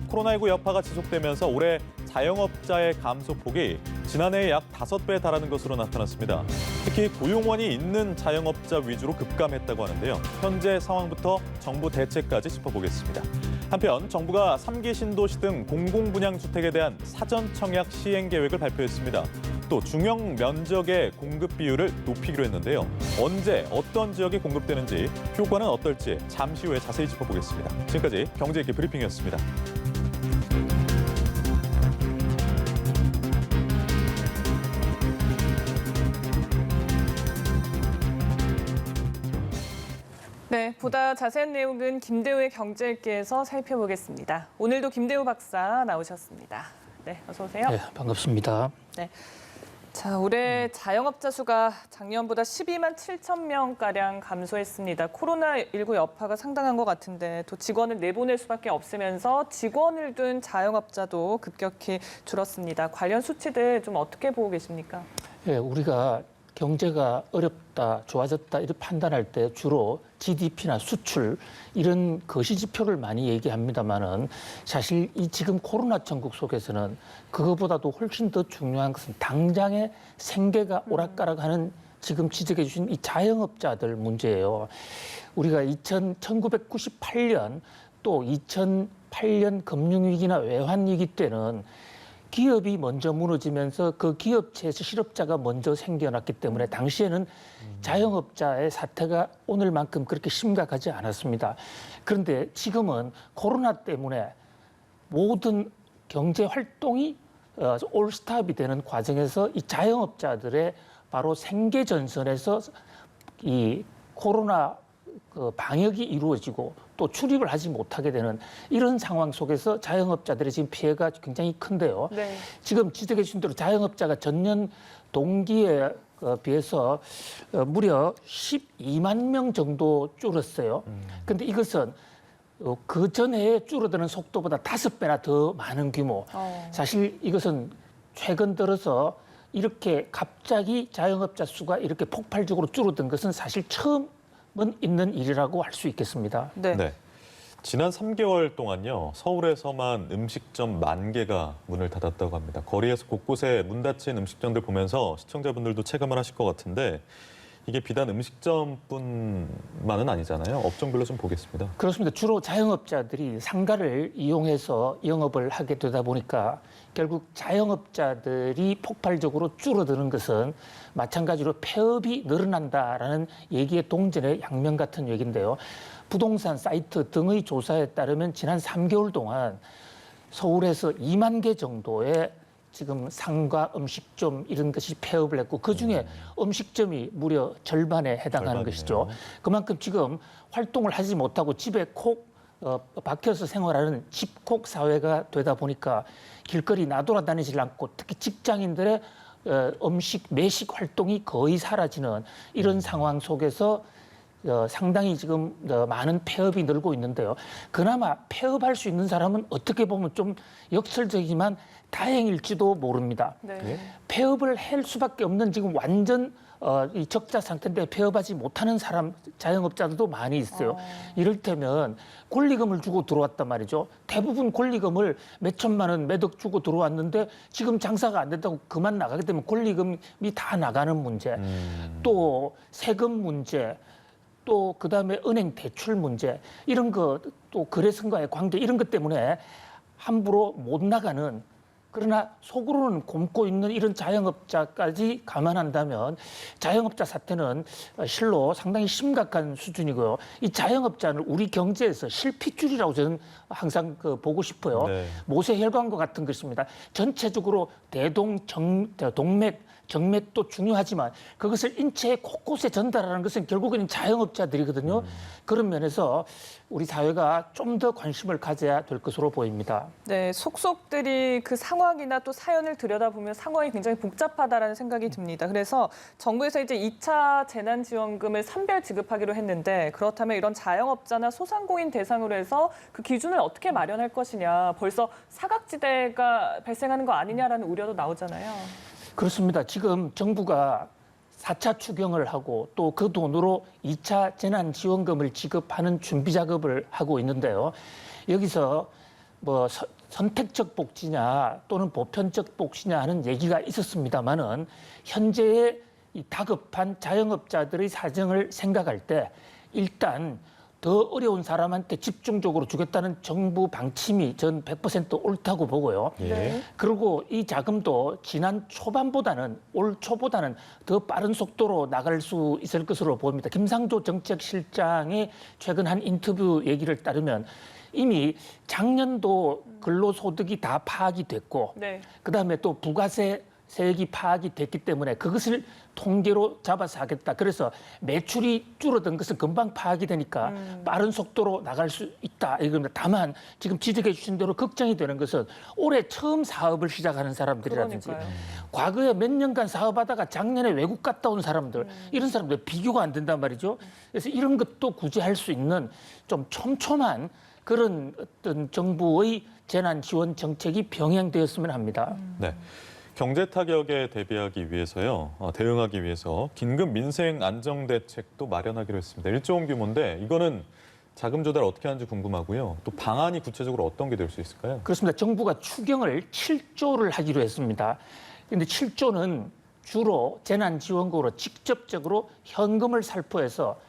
코로나19 여파가 지속되면서 올해 자영업자의 감소폭이 지난해의 약 5배에 달하는 것으로 나타났습니다. 특히 고용원이 있는 자영업자 위주로 급감했다고 하는데요. 현재 상황부터 정부 대책까지 짚어보겠습니다. 한편 정부가 3기 신도시 등 공공분양주택에 대한 사전 청약 시행 계획을 발표했습니다. 또 중형 면적의 공급 비율을 높이기로 했는데요. 언제 어떤 지역이 공급되는지 효과는 어떨지 잠시 후에 자세히 짚어보겠습니다. 지금까지 경제있기 브리핑이었습니다. 네, 보다 자세한 내용은 김대우의 경제일기에서 살펴보겠습니다. 오늘도 김대우 박사 나오셨습니다. 네, 어서 오세요. 네, 반갑습니다. 네. 자, 올해 자영업자 수가 작년보다 12만 7천 명가량 감소했습니다. 코로나19 여파가 상당한 것 같은데 또 직원을 내보낼 수밖에 없으면서 직원을 둔 자영업자도 급격히 줄었습니다. 관련 수치들 좀 어떻게 보고 계십니까? 네, 우리가 경제가 어렵다, 좋아졌다 이렇게 판단할 때 주로 GDP나 수출 이런 거시지표를 많이 얘기합니다만은 사실 이 지금 코로나 전국 속에서는 그거보다도 훨씬 더 중요한 것은 당장의 생계가 오락가락하는 지금 지적해 주신 이 자영업자들 문제예요. 우리가 1998년 또 2008년 금융위기나 외환위기 때는 기업이 먼저 무너지면서 그 기업체에서 실업자가 먼저 생겨났기 때문에 당시에는 자영업자의 사태가 오늘만큼 그렇게 심각하지 않았습니다. 그런데 지금은 코로나 때문에 모든 경제 활동이 올스탑이 되는 과정에서 이 자영업자들의 바로 생계 전선에서 이 코로나 방역이 이루어지고 또 출입을 하지 못하게 되는 이런 상황 속에서 자영업자들의 지금 피해가 굉장히 큰데요. 네. 지금 지적해 주신 대로 자영업자가 전년 동기에 비해서 무려 12만 명 정도 줄었어요. 그런데 이것은 그 전에 줄어드는 속도보다 5배나 더 많은 규모. 사실 이것은 최근 들어서 이렇게 갑자기 자영업자 수가 이렇게 폭발적으로 줄어든 것은 사실 처음 있는 일이라고 할 수 있겠습니다. 네. 네. 지난 3개월 동안요, 서울에서만 음식점 10,000개가 문을 닫았다고 합니다. 거리에서 곳곳에 문 닫힌 음식점들 보면서 시청자분들도 체감을 하실 것 같은데 이게 비단 음식점뿐만은 아니잖아요. 업종별로 좀 보겠습니다. 그렇습니다. 주로 자영업자들이 상가를 이용해서 영업을 하게 되다 보니까 결국 자영업자들이 폭발적으로 줄어드는 것은 마찬가지로 폐업이 늘어난다라는 얘기의 동전의 양면 같은 얘기인데요. 부동산 사이트 등의 조사에 따르면 지난 3개월 동안 서울에서 2만 개 정도의 지금 상가, 음식점 이런 것이 폐업을 했고 그중에 음식점이 무려 절반에 해당하는 것이죠. 그만큼 지금 활동을 하지 못하고 집에 콕 박혀서 생활하는 집콕 사회가 되다 보니까 길거리 나돌아다니질 않고 특히 직장인들의 음식, 매식 활동이 거의 사라지는 이런 상황 속에서 상당히 지금 많은 폐업이 늘고 있는데요. 그나마 폐업할 수 있는 사람은 어떻게 보면 좀 역설적이지만 다행일지도 모릅니다. 네. 폐업을 할 수밖에 없는 지금 완전 이 적자 상태인데 폐업하지 못하는 사람 자영업자들도 많이 있어요. 이를테면 권리금을 주고 들어왔단 말이죠. 대부분 권리금을 몇 천만 원, 몇 억 주고 들어왔는데 지금 장사가 안 된다고 그만 나가게 되면 권리금이 다 나가는 문제. 또 세금 문제. 또 그다음에 은행 대출 문제 이런 거 또 거래선과의 관계 이런 것 때문에 함부로 못 나가는 그러나 속으로는 굶고 있는 이런 자영업자까지 감안한다면 자영업자 사태는 실로 상당히 심각한 수준이고요. 이 자영업자는 우리 경제에서 실핏줄이라고 저는 항상 보고 싶어요. 네. 모세혈관과 같은 것입니다. 전체적으로 동맥, 정맥도 중요하지만 그것을 인체 곳곳에 전달하는 것은 결국에는 자영업자들이거든요. 그런 면에서 우리 사회가 좀 더 관심을 가져야 될 것으로 보입니다. 네, 속속들이 그 상황이나 또 사연을 들여다보면 상황이 굉장히 복잡하다라는 생각이 듭니다. 그래서 정부에서 이제 2차 재난지원금을 선별 지급하기로 했는데 그렇다면 이런 자영업자나 소상공인 대상으로 해서 그 기준을 어떻게 마련할 것이냐. 벌써 사각지대가 발생하는 거 아니냐라는 우려도 나오잖아요. 그렇습니다. 지금 정부가 4차 추경을 하고 또 그 돈으로 2차 재난지원금을 지급하는 준비 작업을 하고 있는데요. 여기서 뭐 선택적 복지냐 또는 보편적 복지냐 하는 얘기가 있었습니다만은 현재의 이 다급한 자영업자들의 사정을 생각할 때 일단 더 어려운 사람한테 집중적으로 주겠다는 정부 방침이 전 100% 옳다고 보고요. 예. 그리고 이 자금도 지난 초반보다는 올 초보다는 더 빠른 속도로 나갈 수 있을 것으로 보입니다. 김상조 정책실장의 최근 한 인터뷰 얘기를 따르면 이미 작년도 근로소득이 다 파악이 됐고 네. 그다음에 또 부가세 세액이 파악이 됐기 때문에 그것을 통계로 잡아서 하겠다. 그래서 매출이 줄어든 것은 금방 파악이 되니까 빠른 속도로 나갈 수 있다. 이겁니다. 다만 지금 지적해 주신 대로 걱정이 되는 것은 올해 처음 사업을 시작하는 사람들이라든지 그러니까요. 과거에 몇 년간 사업하다가 작년에 외국 갔다 온 사람들 이런 사람들 비교가 안 된단 말이죠. 그래서 이런 것도 구제할 수 있는 좀 촘촘한 그런 어떤 정부의 재난 지원 정책이 병행되었으면 합니다. 네. 경제 타격에 대비하기 위해서요, 대응하기 위해서 긴급 민생 안정 대책도 마련하기로 했습니다. 1조 원 규모인데 이거는 자금 조달 어떻게 하는지 궁금하고요. 또 방안이 구체적으로 어떤 게 될 수 있을까요? 그렇습니다. 정부가 추경을 7조를 하기로 했습니다. 그런데 7조는 주로 재난지원금으로 직접적으로 현금을 살포해서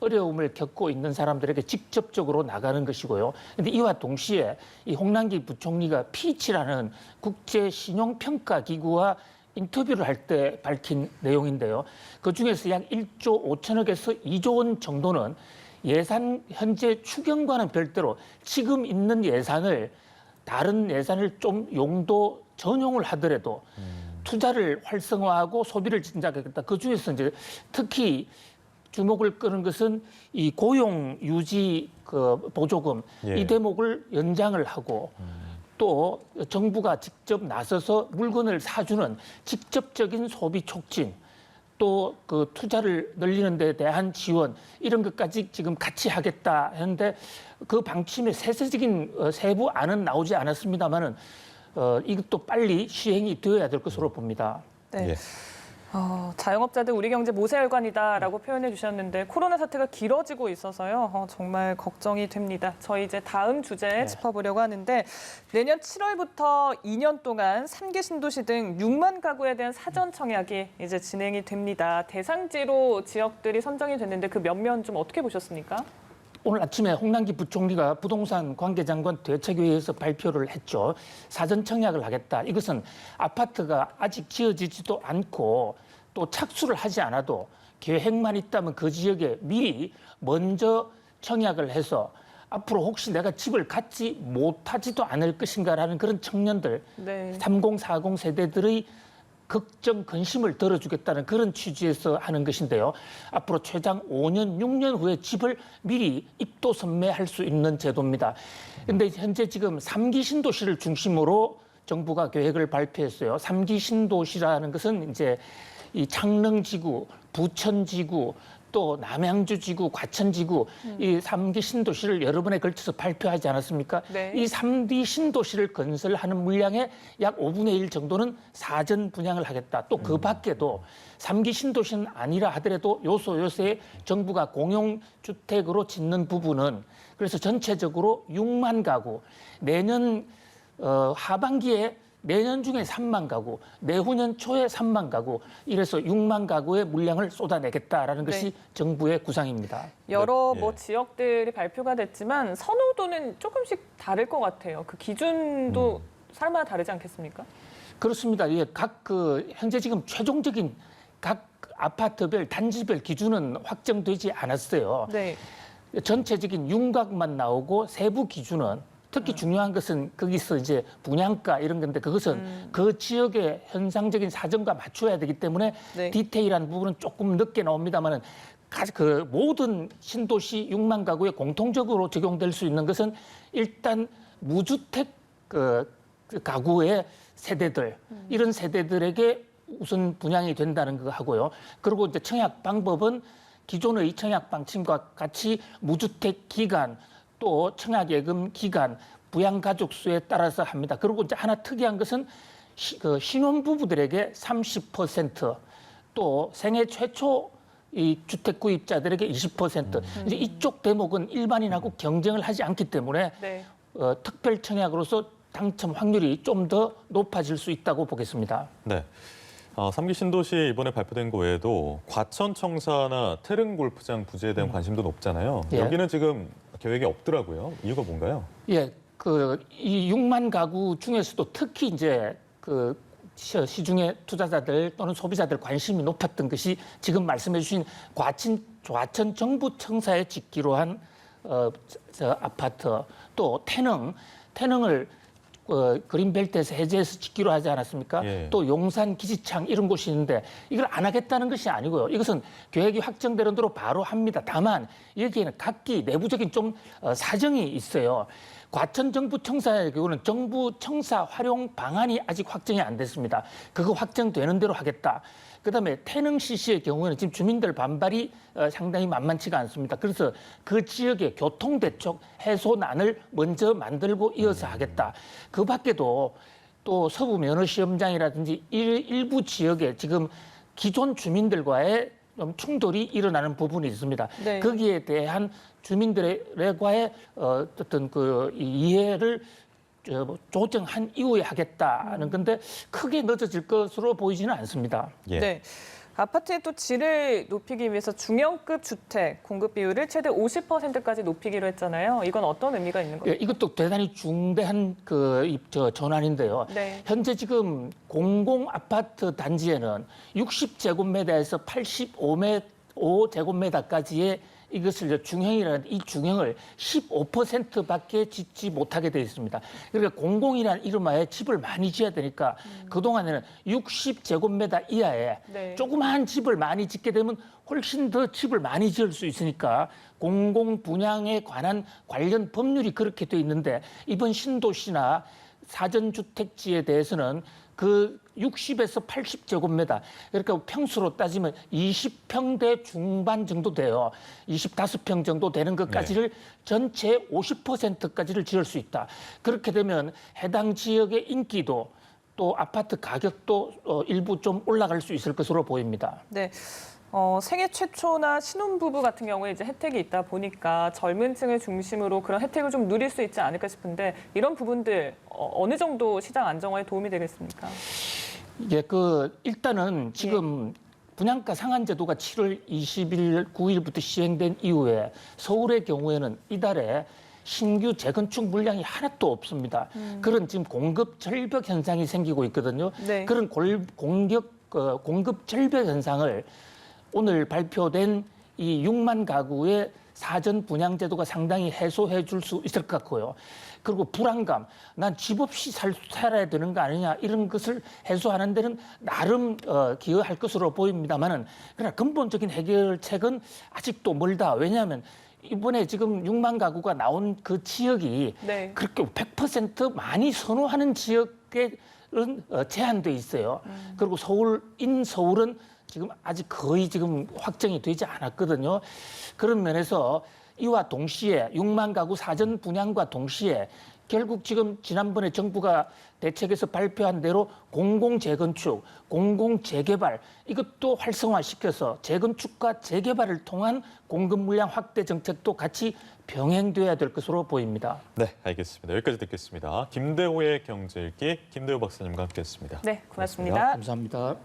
어려움을 겪고 있는 사람들에게 직접적으로 나가는 것이고요. 그런데 이와 동시에 이 홍남기 부총리가 피치라는 국제 신용평가 기구와 인터뷰를 할 때 밝힌 내용인데요. 그중에서 약 1조 5천억에서 2조 원 정도는 예산 현재 추경과는 별도로 지금 있는 예산을 다른 예산을 좀 용도 전용을 하더라도 투자를 활성화하고 소비를 진작하겠다. 그중에서 이제 특히 주목을 끄는 것은 이 고용 유지 그 보조금 예. 이 대목을 연장을 하고 또 정부가 직접 나서서 물건을 사주는 직접적인 소비 촉진 또 그 투자를 늘리는 데 대한 지원 이런 것까지 지금 같이 하겠다 했는데 그 방침의 세세적인 세부 안은 나오지 않았습니다만은 이것도 빨리 시행이 되어야 될 것으로 봅니다. 네. 예. 자영업자들 우리 경제 모세혈관이다라고 표현해 주셨는데 코로나 사태가 길어지고 있어서요. 정말 걱정이 됩니다. 저희 이제 다음 주제 짚어보려고 하는데 내년 7월부터 2년 동안 3기 신도시 등 6만 가구에 대한 사전 청약이 이제 진행이 됩니다. 대상지로 지역들이 선정이 됐는데 그 면면 좀 어떻게 보셨습니까? 오늘 아침에 홍남기 부총리가 부동산 관계장관 대책회의에서 발표를 했죠. 사전 청약을 하겠다. 이것은 아파트가 아직 지어지지도 않고 또 착수를 하지 않아도 계획만 있다면 그 지역에 미리 먼저 청약을 해서 앞으로 혹시 내가 집을 갖지 못하지도 않을 것인가라는 그런 청년들, 네. 30, 40 세대들의 걱정, 근심을 덜어주겠다는 그런 취지에서 하는 것인데요. 앞으로 최장 5년, 6년 후에 집을 미리 입도선매할 수 있는 제도입니다. 그런데 현재 지금 3기 신도시를 중심으로 정부가 계획을 발표했어요. 3기 신도시라는 것은 이제 이 창릉지구, 부천지구, 또 남양주지구, 과천지구 이 3기 신도시를 여러 번에 걸쳐서 발표하지 않았습니까? 네. 이 3기 신도시를 건설하는 물량의 약 5분의 1 정도는 사전 분양을 하겠다. 또 그 밖에도 3기 신도시는 아니라 하더라도 요소에 정부가 공용주택으로 짓는 부분은 그래서 전체적으로 6만 가구, 내년 하반기에 내년 중에 3만 가구, 내후년 초에 3만 가구, 이래서 6만 가구의 물량을 쏟아내겠다라는 네. 것이 정부의 구상입니다. 여러 예. 뭐 지역들이 발표가 됐지만 선호도는 조금씩 다를 것 같아요. 그 기준도 사람마다 다르지 않겠습니까? 그렇습니다. 예, 각 현재 지금 최종적인 각 아파트별 단지별 기준은 확정되지 않았어요. 네. 전체적인 윤곽만 나오고 세부 기준은 특히 중요한 것은 거기서 이제 분양가 이런 건데 그것은 그 지역의 현상적인 사정과 맞춰야 되기 때문에 네. 디테일한 부분은 조금 늦게 나옵니다만은 그 모든 신도시 6만 가구에 공통적으로 적용될 수 있는 것은 일단 무주택 그 가구의 세대들 이런 세대들에게 우선 분양이 된다는 거 하고요. 그리고 이제 청약 방법은 기존의 청약 방침과 같이 무주택 기간 또 청약예금 기간, 부양가족 수에 따라서 합니다. 그리고 이제 하나 특이한 것은 신혼부부들에게 30%, 또 생애 최초 이 주택 구입자들에게 20%. 이제 이쪽 대목은 일반인하고 경쟁을 하지 않기 때문에 네. 특별 청약으로서 당첨 확률이 좀 더 높아질 수 있다고 보겠습니다. 네. 3기 신도시 이번에 발표된 거 외에도 과천청사나 태릉골프장 부지에 대한 관심도 높잖아요. 예. 여기는 지금 계획이 없더라고요. 이유가 뭔가요? 예, 이 6만 가구 중에서도 특히 이제 시중에 투자자들 또는 소비자들 관심이 높았던 것이 지금 말씀해주신 과천 정부청사에 짓기로 한 아파트, 또 태능을 그린벨트에서 해제해서 짓기로 하지 않았습니까? 예. 또 용산 기지창 이런 곳이 있는데 이걸 안 하겠다는 것이 아니고요. 이것은 계획이 확정되는 대로 바로 합니다. 다만 여기에는 각기 내부적인 좀 사정이 있어요. 과천 정부청사의 경우는 정부청사 활용 방안이 아직 확정이 안 됐습니다. 그거 확정되는 대로 하겠다. 그다음에 태릉CC의 경우에는 지금 주민들 반발이 상당히 만만치가 않습니다. 그래서 그 지역의 교통대책 해소난을 먼저 만들고 이어서 하겠다. 그 밖에도 또 서부 면허시험장이라든지 일부 지역에 지금 기존 주민들과의 좀 충돌이 일어나는 부분이 있습니다. 네. 거기에 대한 주민들과의 어떤 이해를 조정한 이후에 하겠다는 건데 크게 늦어질 것으로 보이지는 않습니다. 예. 네. 아파트의 또 질을 높이기 위해서 중형급 주택 공급 비율을 최대 50%까지 높이기로 했잖아요. 이건 어떤 의미가 있는 거죠? 예, 이것도 대단히 중대한 전환인데요. 네. 현재 지금 공공 아파트 단지에는 60제곱미터에서 85제곱미터까지의 이것을 중형이라는 이 중형을 15%밖에 짓지 못하게 되어 있습니다. 그러니까 공공이라는 이름하에 집을 많이 지어야 되니까 그동안에는 60제곱미터 이하에 네. 조그마한 집을 많이 짓게 되면 훨씬 더 집을 많이 지을 수 있으니까 공공 분양에 관한 관련 법률이 그렇게 돼 있는데 이번 신도시나 사전주택지에 대해서는 그 60에서 80제곱미터, 그러니까 평수로 따지면 20평대 중반 정도 돼요. 25평 정도 되는 것까지를 전체 50%까지를 지을 수 있다. 그렇게 되면 해당 지역의 인기도 또 아파트 가격도 일부 좀 올라갈 수 있을 것으로 보입니다. 네. 생애 최초나 신혼부부 같은 경우에 이제 혜택이 있다 보니까 젊은 층을 중심으로 그런 혜택을 좀 누릴 수 있지 않을까 싶은데 이런 부분들 어느 정도 시장 안정화에 도움이 되겠습니까? 이게 일단은 지금 분양가 상한 제도가 7월 20일, 9일부터 시행된 이후에 서울의 경우에는 이달에 신규 재건축 물량이 하나도 없습니다. 그런 지금 공급 절벽 현상이 생기고 있거든요. 네. 그런 공급 절벽 현상을 오늘 발표된 이 6만 가구의 사전 분양 제도가 상당히 해소해 줄 수 있을 것 같고요. 그리고 불안감, 난 집 없이 살아야 되는 거 아니냐 이런 것을 해소하는 데는 나름 기여할 것으로 보입니다만은 그러나 근본적인 해결책은 아직도 멀다. 왜냐하면 이번에 지금 6만 가구가 나온 그 지역이 네. 그렇게 100% 많이 선호하는 지역에 제한돼 있어요. 그리고 서울은 지금 아직 거의 지금 확정이 되지 않았거든요. 그런 면에서 이와 동시에 6만 가구 사전 분양과 동시에 결국 지금 지난번에 정부가 대책에서 발표한 대로 공공재건축, 공공재개발 이것도 활성화시켜서 재건축과 재개발을 통한 공급 물량 확대 정책도 같이 병행돼야 될 것으로 보입니다. 네, 알겠습니다. 여기까지 듣겠습니다. 김대호의 경제 읽기 김대호 박사님과 함께했습니다. 네, 고맙습니다. 감사합니다.